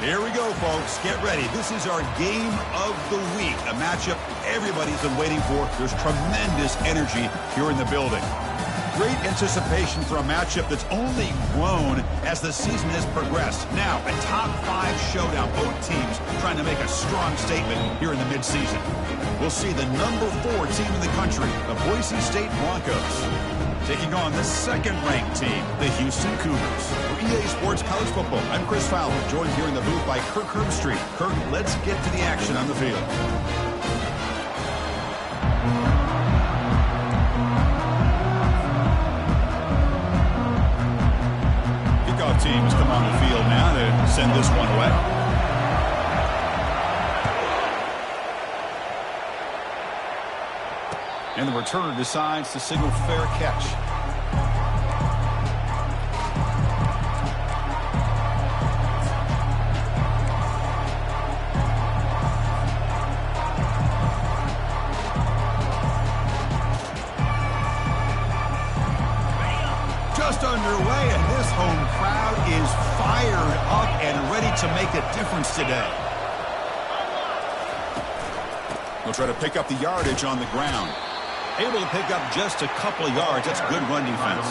Here we go, folks. Get ready. This is our game of the week, a matchup everybody's been waiting for. There's tremendous energy here in the building. Great anticipation for a matchup that's only grown as the season has progressed. Now, a top-5 showdown. Both teams trying to make a strong statement here in the midseason. We'll see the number 4 team in the country, the Boise State Broncos, taking on the second-ranked team, the Houston Cougars. For EA Sports College Football, I'm Chris Fowler, joined here in the booth by Kirk Herbstreit. Kirk, let's get to the action on the field. Kickoff teams come on the field now to send this one away. And the returner decides to signal fair catch. Just underway, and this home crowd is fired up and ready to make a difference today. They'll try to pick up the yardage on the ground. Able to pick up just a couple of yards. That's good run defense.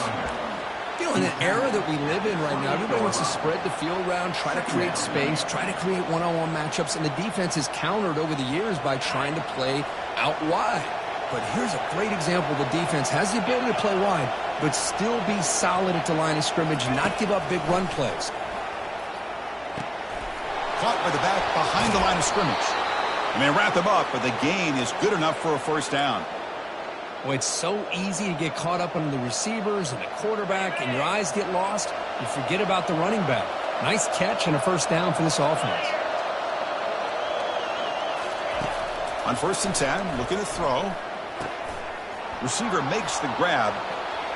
You know, in an era that we live in right now, everybody wants to spread the field around, try to create space, try to create one-on-one matchups, and the defense is countered over the years by trying to play out wide. But here's a great example. The defense has the ability to play wide, but still be solid at the line of scrimmage, not give up big run plays. Caught by the back behind the line of scrimmage. And they wrap him up, but the gain is good enough for a first down. Well, it's so easy to get caught up on the receivers and the quarterback, and your eyes get lost. You forget about the running back. Nice catch and a first down for this offense. On 1st and 10, looking to throw. Receiver makes the grab.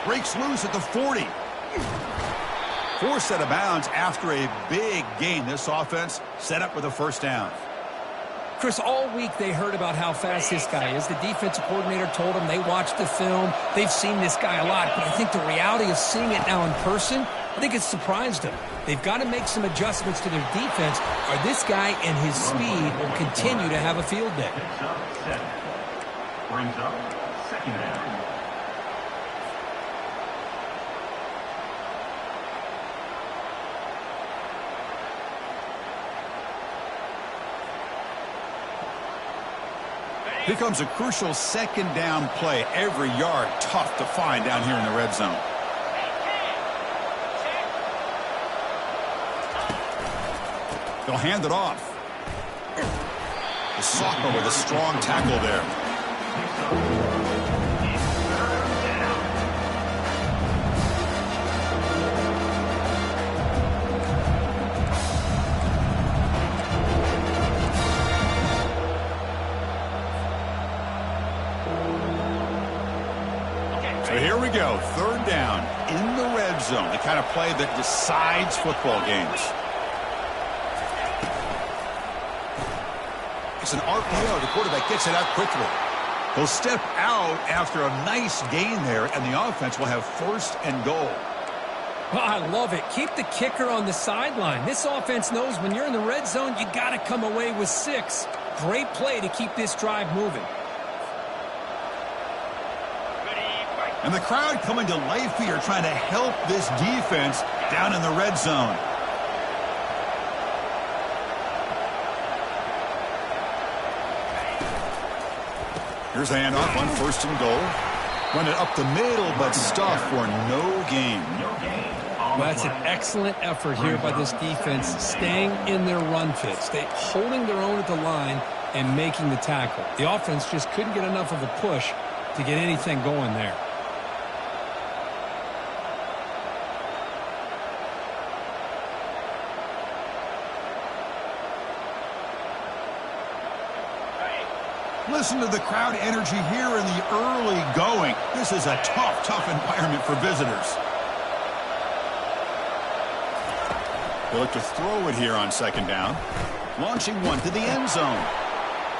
Breaks loose at the 40. Forced out of bounds after a big gain. This offense set up with a first down. Chris, all week they heard about how fast this guy is. The defensive coordinator told them they watched the film. They've seen this guy a lot, but I think the reality of seeing it now in person, I think it's surprised them. They've got to make some adjustments to their defense, or this guy and his speed will continue to have a field day. Brings up second down. Here comes a crucial second down play. Every yard tough to find down here in the red zone. They'll hand it off. The sophomore with a strong tackle there. So here we go, 3rd down in the red zone, the kind of play that decides football games. It's an RPO. The quarterback gets it out quickly. He'll step out after a nice gain there, and the offense will have 1st and goal. Well, I love it. Keep the kicker on the sideline. This offense knows when you're in the red zone, you got to come away with 6. Great play to keep this drive moving. And the crowd coming to life here, trying to help this defense down in the red zone. Here's the handoff on 1st and goal. Run it up the middle, but stuff for no gain. Well, that's an excellent effort here by this defense, staying in their run fits. They holding their own at the line and making the tackle. The offense just couldn't get enough of a push to get anything going there. Listen to the crowd energy here in the early going. This is a tough environment for visitors. They look to throw it here on 2nd down. Launching one to the end zone.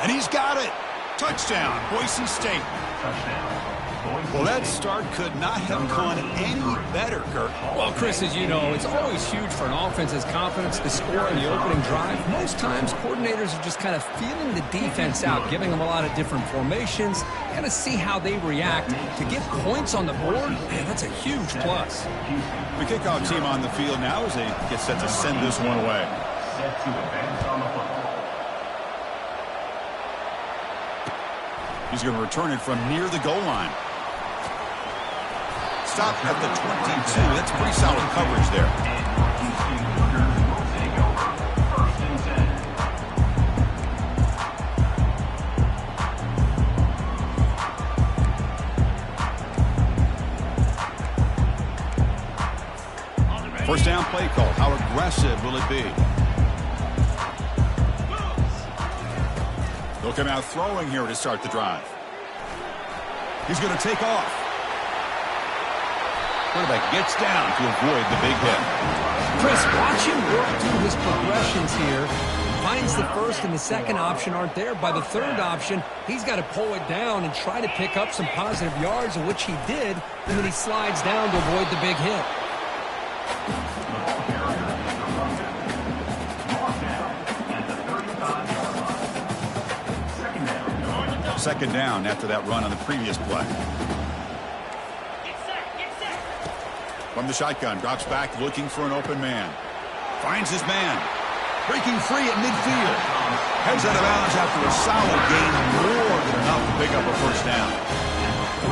And he's got it. Touchdown, Boise State. Touchdown. Well, that start could not have gone any better, Kirk. Well, Chris, as you know, it's always huge for an offense's confidence to score in the opening drive. Most times, coordinators are just kind of feeling the defense out, giving them a lot of different formations. Got to see how they react. To get points on the board, man, that's a huge plus. The kickoff team on the field now as they get set to send this one away. Set to advance on the football. He's going to return it from near the goal line. Stop at the 22. That's pretty solid coverage there. First down play call. How aggressive will it be? They'll come out throwing here to start the drive. He's going to take off. Quarterback gets down to avoid the big hit. Chris, watch him work through his progressions here. Finds the first and the second option aren't there. By the third option, he's got to pull it down and try to pick up some positive yards, which he did, and then he slides down to avoid the big hit. Second down after that run on the previous play. From the shotgun, drops back looking for an open man. Finds his man. Breaking free at midfield. Heads out of bounds after a solid gain, more than enough to pick up a first down.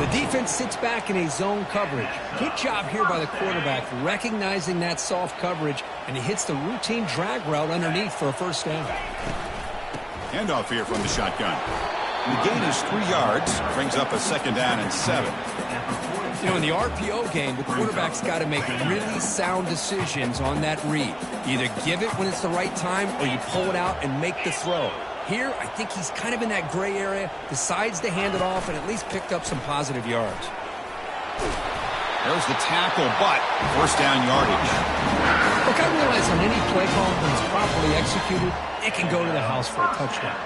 The defense sits back in a zone coverage. Good job here by the quarterback, recognizing that soft coverage, and he hits the routine drag route underneath for a first down. Handoff here from the shotgun. The gain is 3 yards, brings up a second down and 7. You know, in the RPO game, the quarterback's got to make really sound decisions on that read. You either give it when it's the right time or you pull it out and make the throw. Here, I think he's kind of in that gray area, decides to hand it off and at least picked up some positive yards. There's the tackle, but first down yardage. Look, I realize on any play call, when it's properly executed, it can go to the house for a touchdown.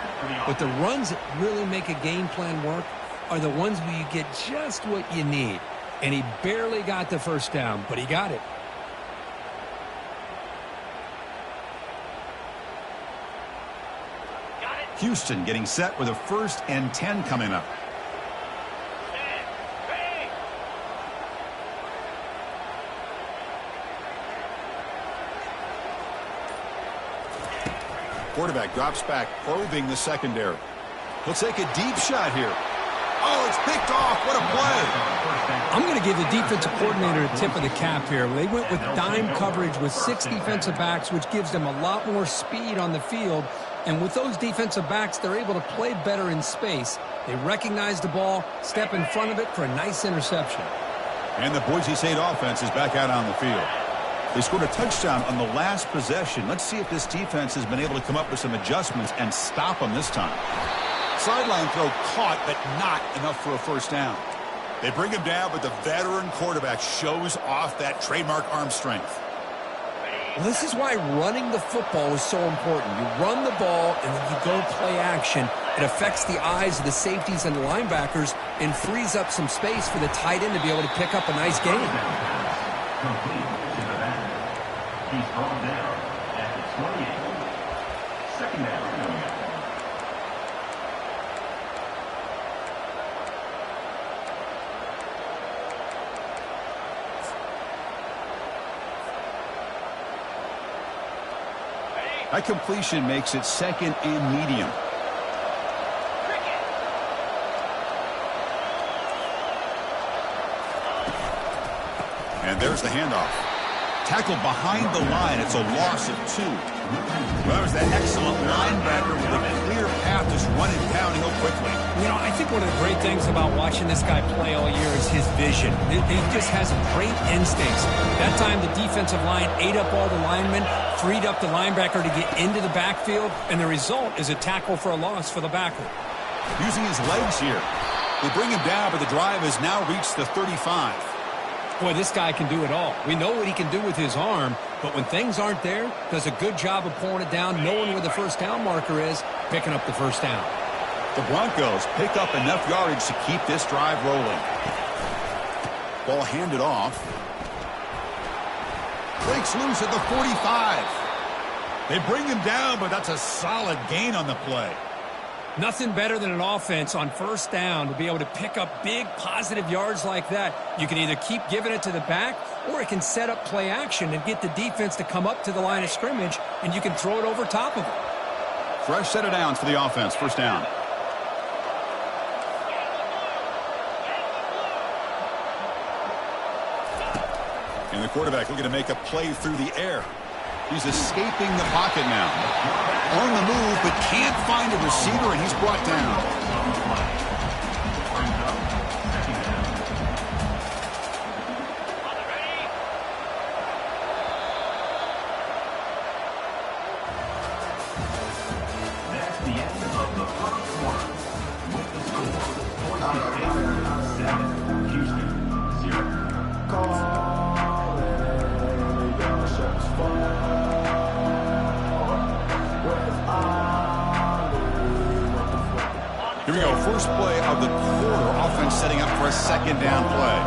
But the runs that really make a game plan work are the ones where you get just what you need. And he barely got the first down, but he got it. Houston getting set with a 1st and 10 coming up. Quarterback drops back, probing the secondary. He'll take a deep shot here. Oh, it's picked off. What a play. I'm going to give the defensive coordinator a tip of the cap here. They went with dime coverage with 6 defensive backs, which gives them a lot more speed on the field. And with those defensive backs, they're able to play better in space. They recognize the ball, step in front of it for a nice interception. And the Boise State offense is back out on the field. They scored a touchdown on the last possession. Let's see if this defense has been able to come up with some adjustments and stop them this time. Sideline throw caught, but not enough for a first down. They bring him down, but the veteran quarterback shows off that trademark arm strength. Well, this is why running the football is so important. You run the ball, and then you go play action. It affects the eyes of the safeties and the linebackers and frees up some space for the tight end to be able to pick up a nice gain. Complete to the back. He's brought down at the 28. Second down. That completion makes it 2nd and medium. And there's the handoff. Tackled behind the line. It's a loss of 2. Well, there's that excellent linebacker with a clear path just running down and go quickly. You know, I think one of the great things about watching this guy play all year is his vision. He just has great instincts. That time the defensive line ate up all the linemen, freed up the linebacker to get into the backfield, and the result is a tackle for a loss for the backer. Using his legs here. They bring him down, but the drive has now reached the 35. Boy, this guy can do it all. We know what he can do with his arm, but when things aren't there, does a good job of pulling it down, knowing where the first down marker is, picking up the first down. The Broncos pick up enough yardage to keep this drive rolling. Ball handed off. Breaks loose at the 45. They bring him down, but that's a solid gain on the play. Nothing better than an offense on first down to be able to pick up big positive yards like that. You can either keep giving it to the back, or it can set up play action and get the defense to come up to the line of scrimmage, and you can throw it over top of them. Fresh set of downs for the offense. First down. And the quarterback looking to make a play through the air. He's escaping the pocket now. On the move, but can't find a receiver, and he's brought down. That's the end of the first quarter. With the score, Boise State 7, Houston 0. Here we go. First play of the quarter. Offense setting up for a second down play.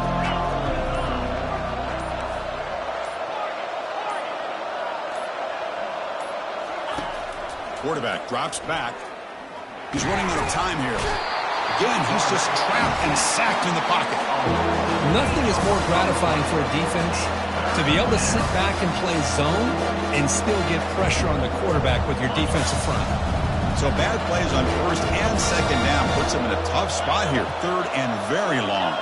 Quarterback drops back. He's running out of time here. Again, he's just trapped and sacked in the pocket. Nothing is more gratifying for a defense to be able to sit back and play zone and still get pressure on the quarterback with your defensive front. So bad plays on first and second down puts him in a tough spot here. Third and very long.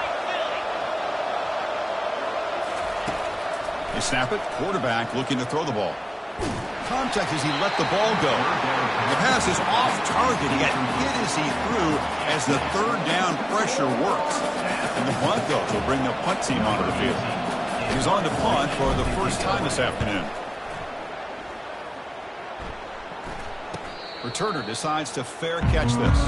They snap it. Quarterback looking to throw the ball. Contact as he let the ball go. The pass is off target. He got hit as he threw as the third down pressure works. And the punt goes. Will bring the punt team onto the field. He's on to punt for the first time this afternoon. Returner decides to fair catch this.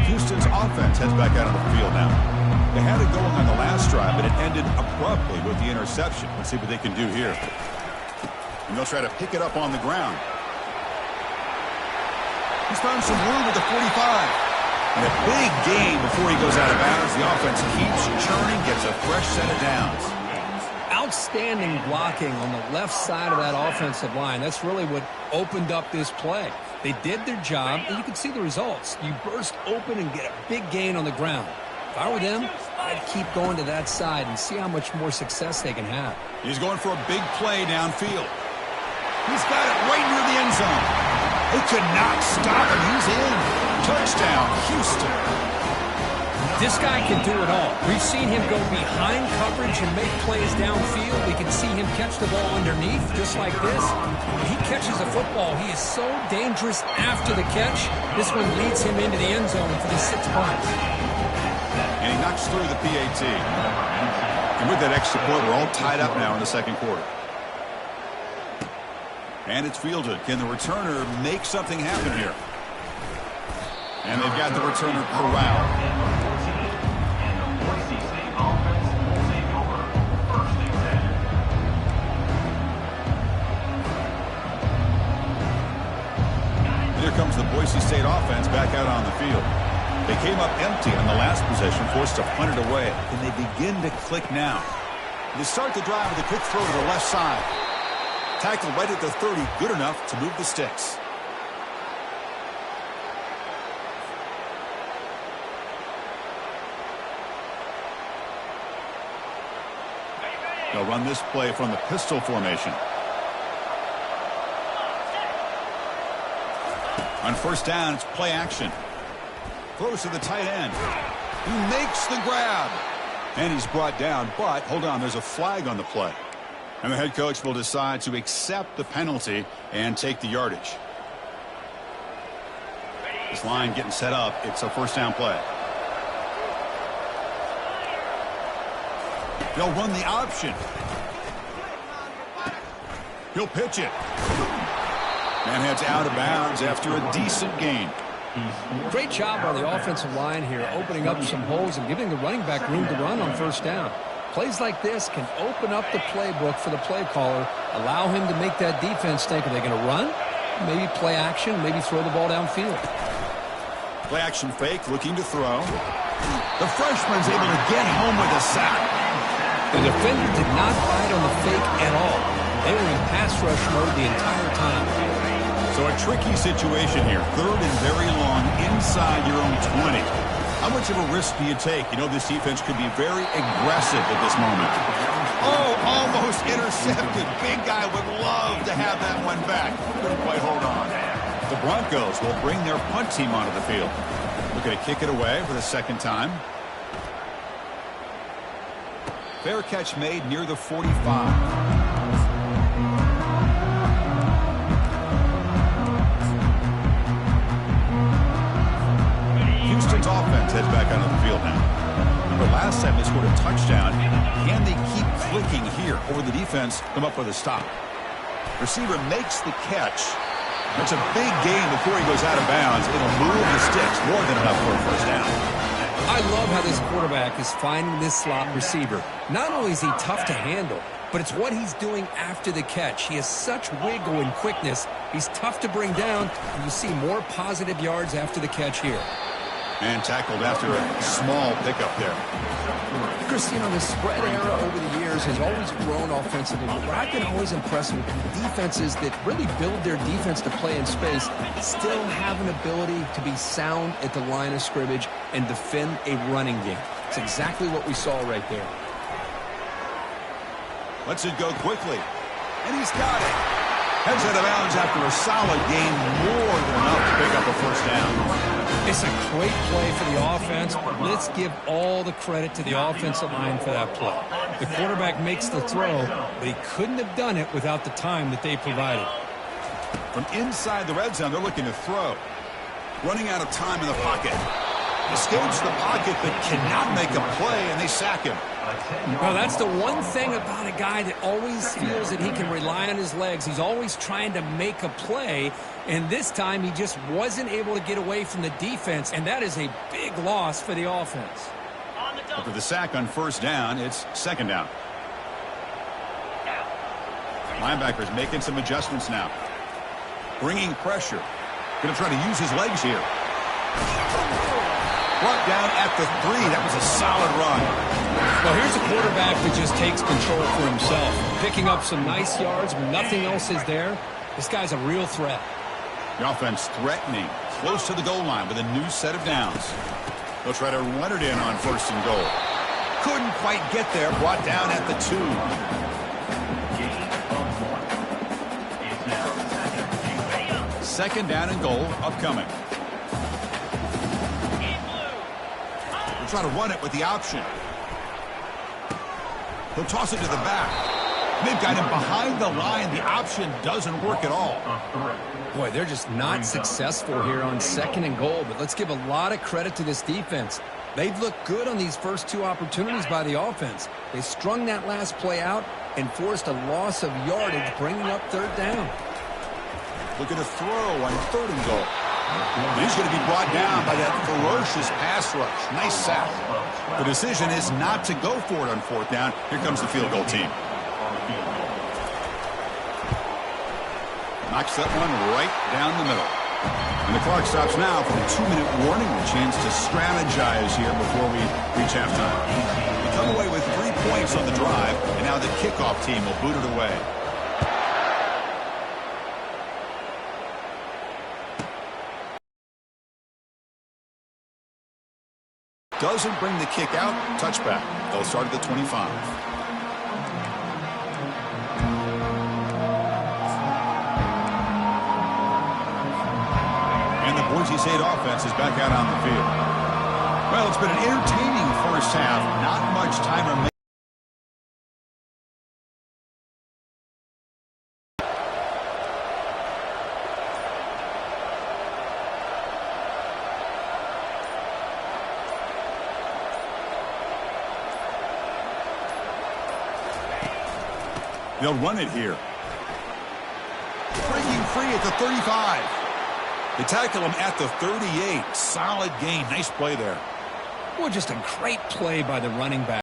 Houston's offense heads back out on the field now. They had it going on the last drive, but it ended abruptly with the interception. Let's see what they can do here. And they'll try to pick it up on the ground. He's found some room at the 45. And a big gain before he goes out of bounds. The offense keeps churning, gets a fresh set of downs. Outstanding blocking on the left side of that offensive line. That's really what opened up this play. They did their job, and you can see the results. You burst open and get a big gain on the ground. If I were them, I'd keep going to that side and see how much more success they can have. He's going for a big play downfield. He's got it right near the end zone. They could not stop him. He's in. Touchdown, Houston. This guy can do it all. We've seen him go behind coverage and make plays downfield. We can see him catch the ball underneath just like this. When he catches a football, he is so dangerous after the catch. This one leads him into the end zone for the 6 points. And he knocks through the PAT. And with that extra point, we're all tied up now in the second quarter. And it's fielded. Can the returner make something happen here? And they've got the returner corralled. And the Boise State offense will take over first and 10. Here comes the Boise State offense back out on the field. They came up empty on the last possession, forced to punt it away. And they begin to click now. They start the drive with a quick throw to the left side. Tackled right at the 30, good enough to move the sticks. They'll run this play from the pistol formation. On first down, it's play action. Throws to the tight end. He makes the grab. And he's brought down, but hold on, there's a flag on the play. And the head coach will decide to accept the penalty and take the yardage. This line getting set up. It's a first down play. They'll run the option. He'll pitch it. And heads out of bounds after a decent gain. Great job by the offensive line here, opening up some holes and giving the running back room to run on first down. Plays like this can open up the playbook for the play caller, allow him to make that defense think, are they going to run? Maybe play action, maybe throw the ball downfield. Play action fake, looking to throw. The freshman's able to get home with a sack. The defender did not bite on the fake at all. They were in pass rush mode the entire time. So a tricky situation here. 3rd and very long inside your own 20. How much of a risk do you take? You know this defense could be very aggressive at this moment. Oh, almost intercepted. Big guy would love to have that one back. Couldn't quite hold on. The Broncos will bring their punt team onto the field. Looking to kick it away for the second time. Fair catch made near the 45. Houston's offense heads back onto the field now. Remember, last time they scored a touchdown. Can they keep clicking here? Or will the defense come up with a stop? Receiver makes the catch. It's a big gain before he goes out of bounds. It'll move the sticks more than enough for a first down. I love how this quarterback is finding this slot receiver. Not only is he tough to handle, but it's what he's doing after the catch. He has such wiggle and quickness. He's tough to bring down, and you see more positive yards after the catch here. And tackled after a small pickup there. Chris, you know, the spread era over the years has always grown offensively, but what I've been always impressed with defenses that really build their defense to play in space still have an ability to be sound at the line of scrimmage and defend a running game. It's exactly what we saw right there. Lets it go quickly. And he's got it. Heads out of bounds after a solid gain, more than enough to pick up a first down. It's a great play for the offense, but let's give all the credit to the offensive line for that play. The quarterback makes the throw, but he couldn't have done it without the time that they provided. From inside the red zone, they're looking to throw. Running out of time in the pocket. Escapes the pocket, but cannot make a play, and they sack him. Well, that's the one thing about a guy that always feels that he can rely on his legs. He's always trying to make a play, and this time he just wasn't able to get away from the defense, and that is a big loss for the offense. After the sack on first down, it's second down. Linebackers making some adjustments now. Bringing pressure. Going to try to use his legs here. Brought down at the 3. That was a solid run. Well, here's a quarterback that just takes control for himself. Picking up some nice yards when nothing else is there. This guy's a real threat. The offense threatening. Close to the goal line with a new set of downs. They'll try to run it in on first and goal. Couldn't quite get there. Brought down at the 2. Second down and goal upcoming. Try to run it with the option. He'll toss it to the back. They've got him behind the line. The option doesn't work at all. Boy, they're just not successful here on second and goal, but let's give a lot of credit to this defense. They've looked good on these first 2 opportunities by the offense. They strung that last play out and forced a loss of yardage, bringing up third down. Looking to throw on third and goal. He's going to be brought down by that ferocious pass rush. Nice sack. The decision is not to go for it on fourth down. Here comes the field goal team. Knocks that one right down the middle. And the clock stops now for a 2-minute warning. A chance to strategize here before we reach halftime. We come away with 3 points on the drive, and now the kickoff team will boot it away. Doesn't bring the kick out. Touchback. They'll start at the 25. And the Boise State offense is back out on the field. Well, it's been an entertaining first half. Not much time remaining. They'll run it here. Breaking free at the 35. They tackle him at the 38. Solid gain. Nice play there. Well, just a great play by the running back.